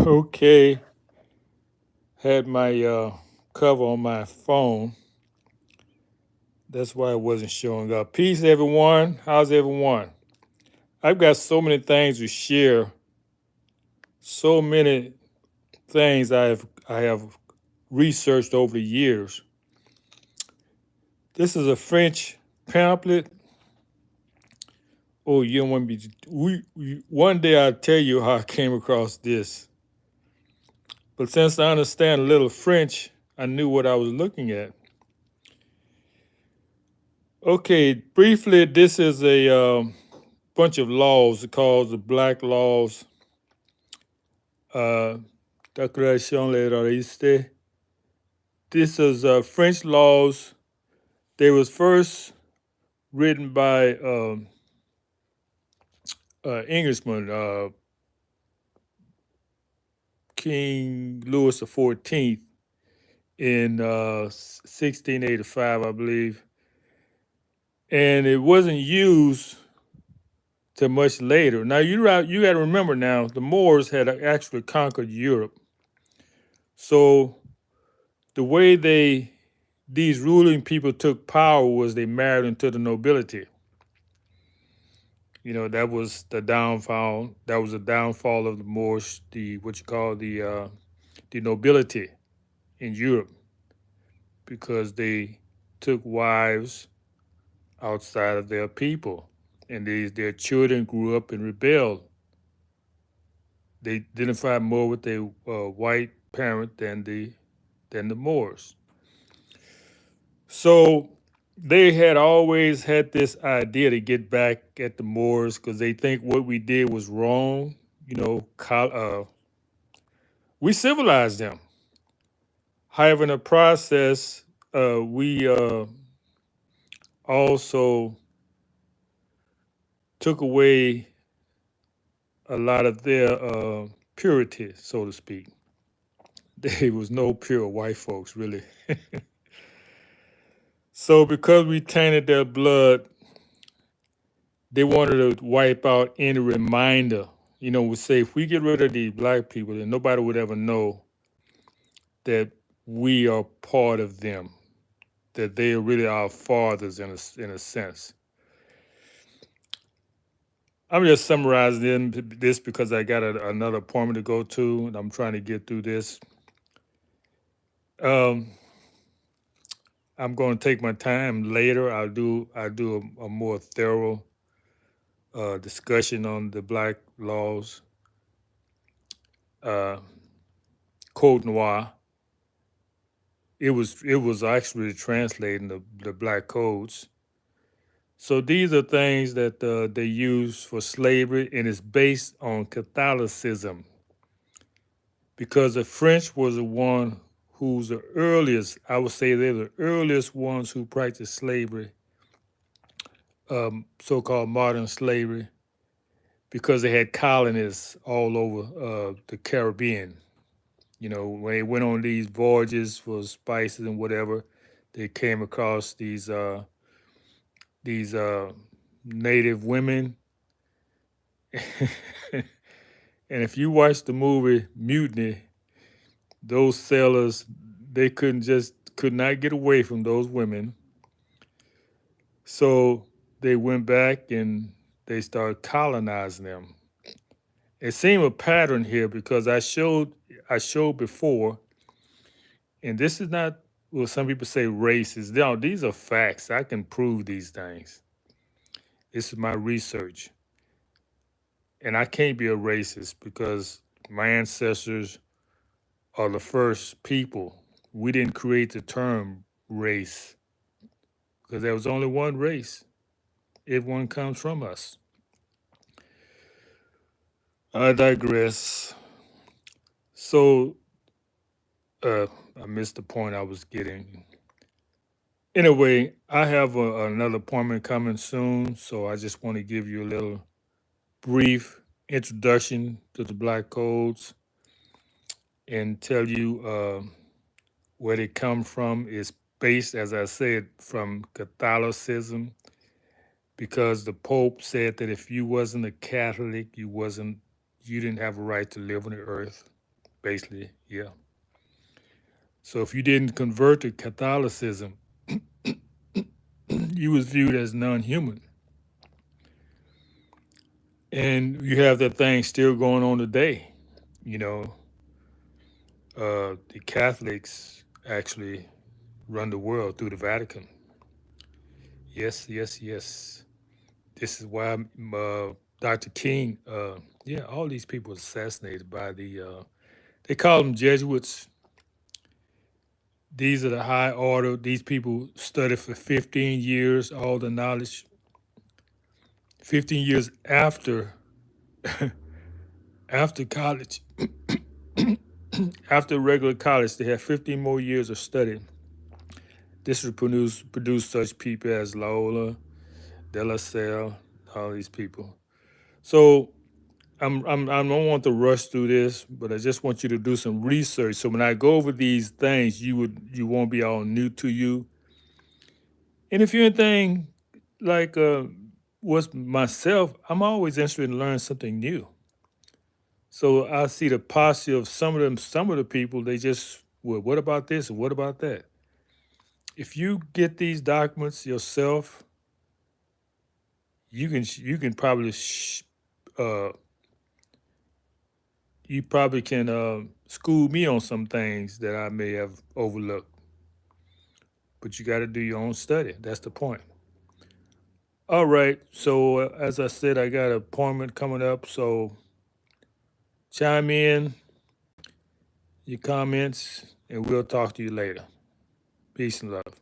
Okay, had my cover on my phone. That's why it wasn't showing up. Peace, everyone. How's everyone? I've got so many things to share. So many things I have researched over the years. This is a French pamphlet. Oh, you don't want me to? One day I'll tell you how I came across this. But since I understand a little French, I knew what I was looking at. Okay, briefly, this is a bunch of laws called the Black Laws, uh, Declaration des Racistes. This is French laws. They was first written by Englishman, King Louis XIV in 1685, I believe. And it wasn't used till much later. Now you got to remember now the Moors had actually conquered Europe, so the way these ruling people took power was they married into the nobility. You know, that was the downfall. That was the downfall of the Moors, the what you call the nobility in Europe, because they took wives outside of their people, and their children grew up and rebelled. They identified more with their white parent than the Moors. So they had always had this idea to get back at the Moors because they think what we did was wrong. You know, we civilized them. However, in the process, we also took away a lot of their purity, so to speak. There was no pure white folks, really. So, because we tainted their blood, they wanted to wipe out any reminder. You know, we say if we get rid of these black people, then nobody would ever know that we are part of them, that they are really our fathers in a sense. I'm just summarizing this because I got another appointment to go to, and I'm trying to get through this. Um, I'm going to take my time later. I'll do a more thorough discussion on the black laws, uh, code noir. It was actually translating the black codes. So these are things that they use for slavery, and it's based on Catholicism because the French was the one who's the earliest. I would say they're the earliest ones who practiced slavery, so-called modern slavery, because they had colonists all over the Caribbean. You know, when they went on these voyages for spices and whatever, they came across these native women. And if you watch the movie Mutiny, those sailors they could not get away from those women. So they went back and they started colonizing them. It seemed a pattern here because I showed before, and this is not well. Some people say racist. No, these are facts. I can prove these things. This is my research, and I can't be a racist because my ancestors are the first people. We didn't create the term race because there was only one race. Everyone comes from us. I digress. So uh, I missed the point I was getting. Anyway, I have another appointment coming soon, so I just want to give you a little brief introduction to the Black Codes and tell you where they come from. It's based, as I said, from Catholicism because the Pope said that if you wasn't a Catholic, you didn't have a right to live on the earth. basically. Yeah. So if you didn't convert to Catholicism, you was viewed as non-human. And you have that thing still going on today. You know, the Catholics actually run the world through the Vatican. Yes, yes, yes. This is why Dr. King, yeah, all these people assassinated by they call them Jesuits. These are the high order. These people studied for 15 years, all the knowledge. 15 years after college, after regular college, they have 15 more years of study. This would produce such people as Loyola, De La Salle, all these people. So I don't want to rush through this, but I just want you to do some research. So when I go over these things, you won't be all new to you. And if you're anything like was myself, I'm always interested in learning something new. So I see the posture of some of them. Some of the people they just, well, what about this and what about that? If you get these documents yourself, you can probably uh, you probably can school me on some things that I may have overlooked. But you got to do your own study. That's the point. All right. So as I said, I got an appointment coming up. So chime in your comments, and we'll talk to you later. Peace and love.